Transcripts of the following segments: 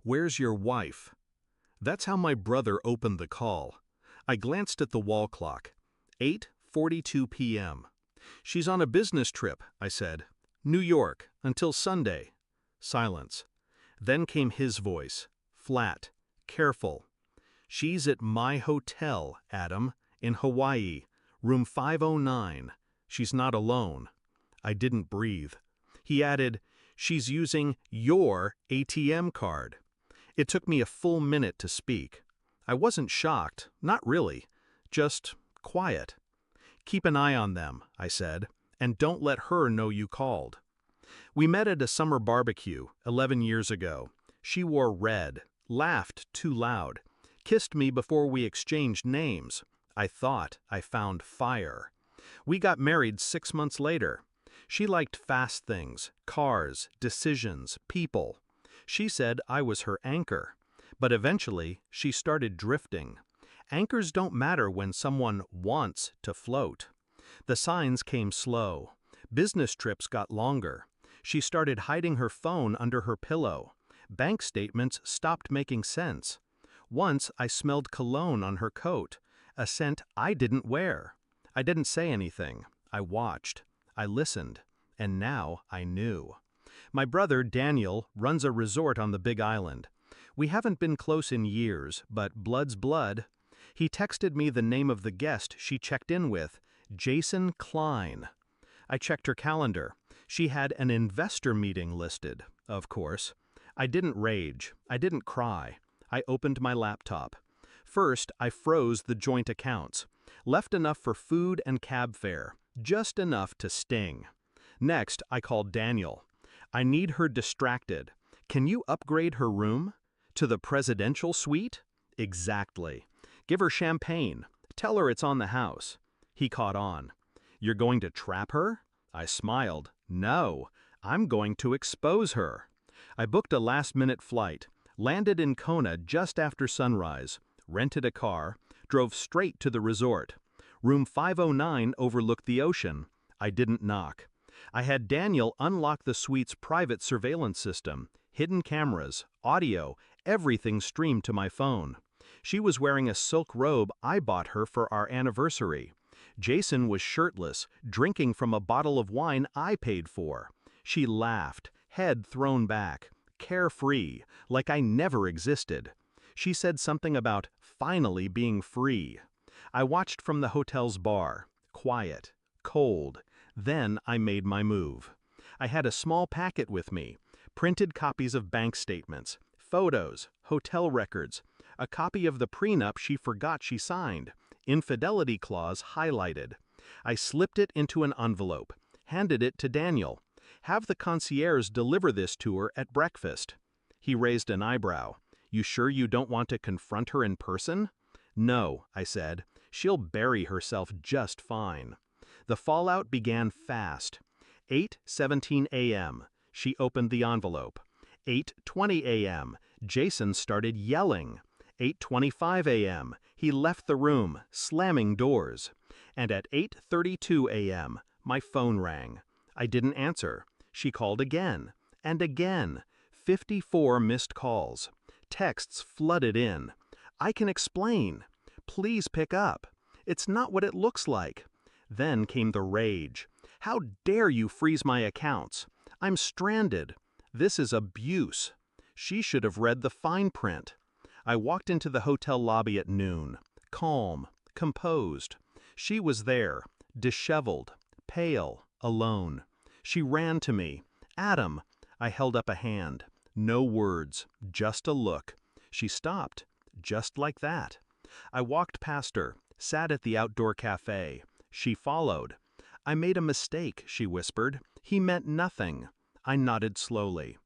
"Where's your wife?" That's how my brother opened the call. I glanced at the wall clock. 8:42 p.m. "She's on a business trip," I said. "New York, until Sunday." Silence. Then came his voice, flat, careful. "She's at my hotel, Adam, in Hawaii, room 509. She's not alone." I didn't breathe. He added, "She's using your ATM card." It took me a full minute to speak. I wasn't shocked, not really, just quiet. "Keep an eye on them," I said, "and don't let her know you called." We met at a summer barbecue 11 years ago. She wore red, laughed too loud, kissed me before we exchanged names. I thought I found fire. We got married 6 months later. She liked fast things, cars, decisions, people. She said I was her anchor. But eventually, she started drifting. Anchors don't matter when someone wants to float. The signs came slow. Business trips got longer. She started hiding her phone under her pillow. Bank statements stopped making sense. Once I smelled cologne on her coat, a scent I didn't wear. I didn't say anything. I watched. I listened. And now I knew. My brother, Daniel, runs a resort on the Big Island. We haven't been close in years, but blood's blood. He texted me the name of the guest she checked in with, Jason Klein. I checked her calendar. She had an investor meeting listed, of course. I didn't rage. I didn't cry. I opened my laptop. First, I froze the joint accounts. Left enough for food and cab fare, just enough to sting. Next, I called Daniel. "I need her distracted. Can you upgrade her room? To the presidential suite?" "Exactly. Give her champagne. Tell her it's on the house." He caught on. "You're going to trap her?" I smiled. "No, I'm going to expose her." I booked a last-minute flight, landed in Kona just after sunrise, rented a car, drove straight to the resort. Room 509 overlooked the ocean. I didn't knock. I had Daniel unlock the suite's private surveillance system, hidden cameras, audio, everything streamed to my phone. She was wearing a silk robe I bought her for our anniversary. Jason was shirtless, drinking from a bottle of wine I paid for. She laughed, head thrown back, carefree, like I never existed. She said something about finally being free. I watched from the hotel's bar, quiet, cold. Then I made my move. I had a small packet with me, printed copies of bank statements, photos, hotel records, a copy of the prenup she forgot she signed, infidelity clause highlighted. I slipped it into an envelope, handed it to Daniel. "Have the concierge deliver this to her at breakfast." He raised an eyebrow. "You sure you don't want to confront her in person?" "No," I said. "She'll bury herself just fine." The fallout began fast. 8:17 a.m. She opened the envelope. 8:20 a.m. Jason started yelling. 8:25 a.m. He left the room, slamming doors. And at 8:32 a.m., my phone rang. I didn't answer. She called again. And again. 54 missed calls. Texts flooded in. "I can explain. Please pick up. It's not what it looks like." Then came the rage. "How dare you freeze my accounts? I'm stranded. This is abuse." She should have read the fine print. I walked into the hotel lobby at noon, calm, composed. She was there, disheveled, pale, alone. She ran to me. "Adam." I held up a hand. No words, just a look. She stopped, just like that. I walked past her, sat at the outdoor cafe. She followed. "I made a mistake," she whispered. "He meant nothing." I nodded slowly.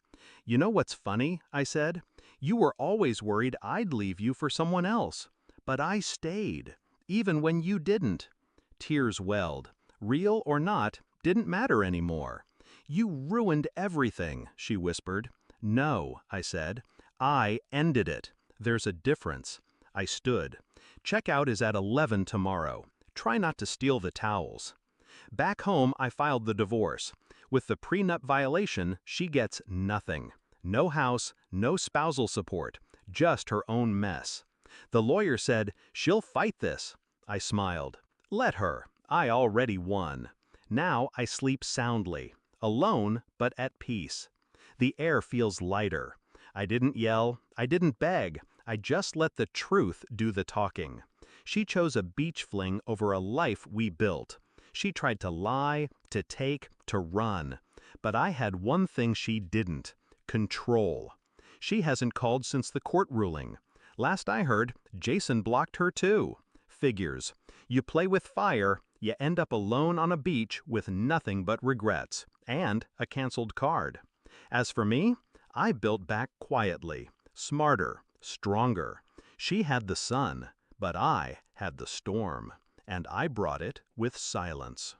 "You know what's funny?" I said. "You were always worried I'd leave you for someone else. But I stayed, even when you didn't." Tears welled. Real or not, didn't matter anymore. "You ruined everything," she whispered. "No," I said. "I ended it. There's a difference." I stood. "Checkout is at 11 tomorrow. Try not to steal the towels." Back home, I filed the divorce. With the prenup violation, she gets nothing. No house, no spousal support, just her own mess. The lawyer said, "She'll fight this." I smiled. Let her. I already won. Now I sleep soundly, alone but at peace. The air feels lighter. I didn't yell, I didn't beg, I just let the truth do the talking. She chose a beach fling over a life we built. She tried to lie, to take, to run. But I had one thing she didn't: control. She hasn't called since the court ruling. Last I heard, Jason blocked her too. Figures. You play with fire, you end up alone on a beach with nothing but regrets, and a canceled card. As for me, I built back quietly, smarter, stronger. She had the sun, but I had the storm, and I brought it with silence.